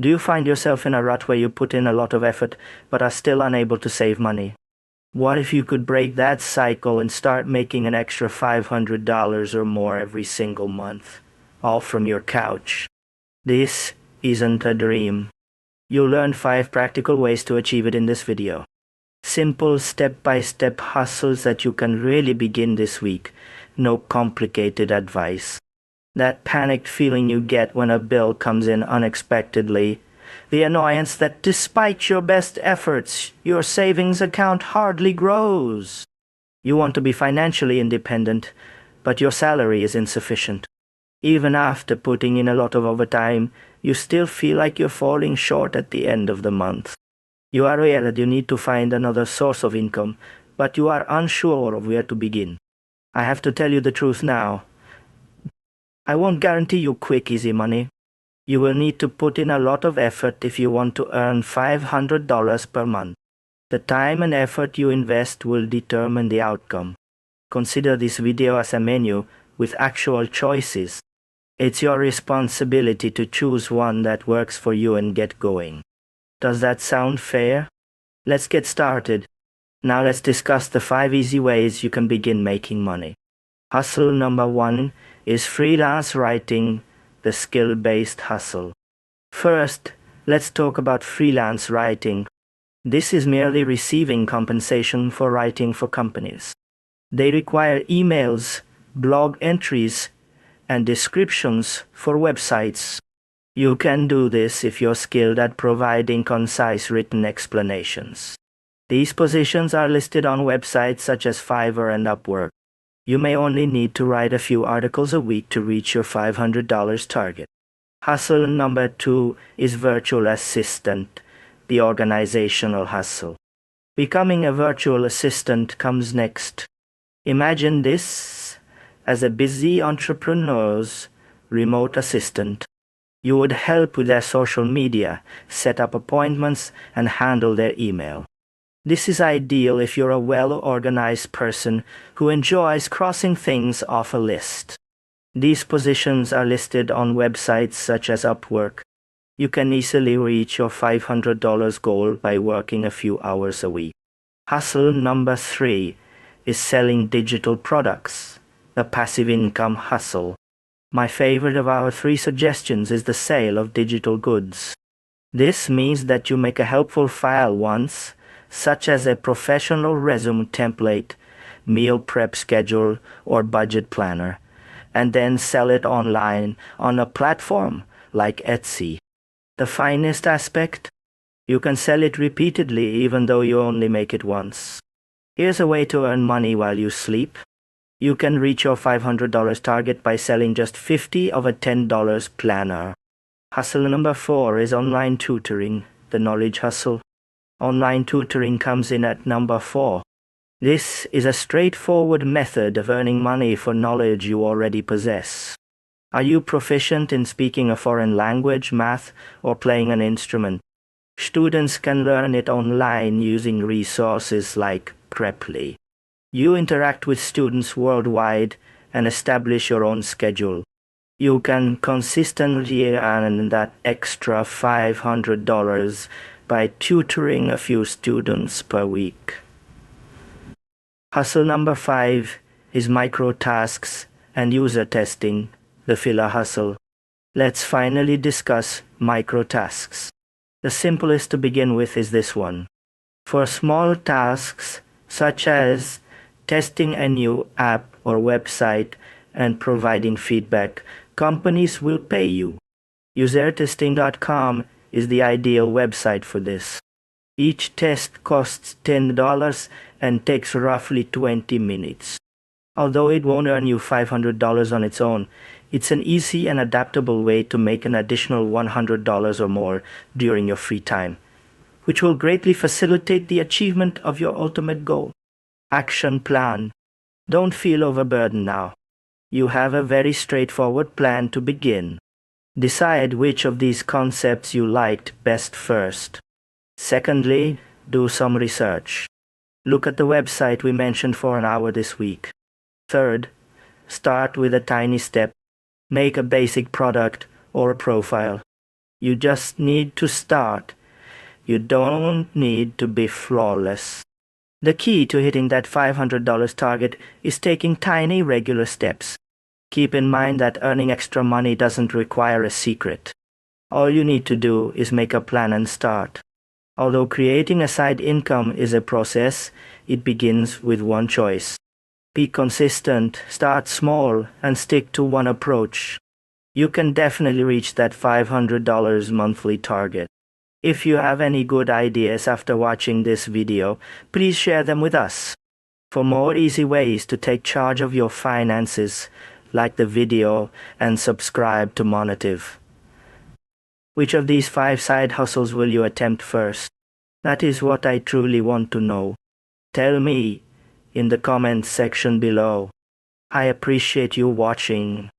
Do you find yourself in a rut where you put in a lot of effort but are still unable to save money? What if you could break that cycle and start making an extra $500 or more every single month, all from your couch? This isn't a dream. You'll learn 5 practical ways to achieve it in this video. Simple step-by-step hustles that you can really begin this week. No complicated advice. That panicked feeling you get when a bill comes in unexpectedly. The annoyance that despite your best efforts, your savings account hardly grows. You want to be financially independent, but your salary is insufficient. Even after putting in a lot of overtime, you still feel like you're falling short at the end of the month. You are aware that you need to find another source of income, but you are unsure of where to begin. I have to tell you the truth now. I won't guarantee you quick, easy money. You will need to put in a lot of effort if you want to earn $500 per month. The time and effort you invest will determine the outcome. Consider this video as a menu with actual choices. It's your responsibility to choose one that works for you and get going. Does that sound fair? Let's get started. Now let's discuss the 5 easy ways you can begin making money. Hustle number 1 is freelance writing, the skill-based hustle. First, let's talk about freelance writing. This is merely receiving compensation for writing for companies. They require emails, blog entries, and descriptions for websites. You can do this if you're skilled at providing concise written explanations. These positions are listed on websites such as Fiverr and Upwork. You may only need to write a few articles a week to reach your $500 target. Hustle number 2 is virtual assistant, the organizational hustle. Becoming a virtual assistant comes next. Imagine this as a busy entrepreneur's remote assistant. You would help with their social media, set up appointments, and handle their email. This is ideal if you're a well-organized person who enjoys crossing things off a list. These positions are listed on websites such as Upwork. You can easily reach your $500 goal by working a few hours a week. Hustle number 3 is selling digital products, the passive income hustle. My favorite of our 3 suggestions is the sale of digital goods. This means that you make a helpful file once, such as a professional resume template, meal prep schedule, or budget planner, and then sell it online on a platform like Etsy. The finest aspect? You can sell it repeatedly even though you only make it once. Here's a way to earn money while you sleep. You can reach your $500 target by selling just 50 of a $10 planner. Hustle number 4 is online tutoring, the knowledge hustle. Online tutoring comes in at number 4. This is a straightforward method of earning money for knowledge you already possess. Are you proficient in speaking a foreign language, math, or playing an instrument? Students can learn it online using resources like Preply. You interact with students worldwide and establish your own schedule. You can consistently earn that extra $500 by tutoring a few students per week. Hustle number 5 is micro-tasks and user testing, the filler hustle. Let's finally discuss micro-tasks. The simplest to begin with is this one. For small tasks, such as testing a new app or website and providing feedback, companies will pay you. Usertesting.com is the ideal website for this. Each test costs $10 and takes roughly 20 minutes. Although it won't earn you $500 on its own, it's an easy and adaptable way to make an additional $100 or more during your free time, which will greatly facilitate the achievement of your ultimate goal. Action plan. Don't feel overburdened now. You have a very straightforward plan to begin. Decide which of these concepts you liked best first. Secondly, do some research. Look at the website we mentioned for an hour this week. Third, start with a tiny step. Make a basic product or a profile. You just need to start. You don't need to be flawless. The key to hitting that $500 target is taking tiny regular steps. Keep in mind that earning extra money doesn't require a secret. All you need to do is make a plan and start. Although creating a side income is a process, it begins with one choice. Be consistent, start small, and stick to one approach. You can definitely reach that $500 monthly target. If you have any good ideas after watching this video, please share them with us. For more easy ways to take charge of your finances, like the video and subscribe to Monetive. Which of these 5 side hustles will you attempt first? That is what I truly want to know. Tell me in the comments section below. I appreciate you watching.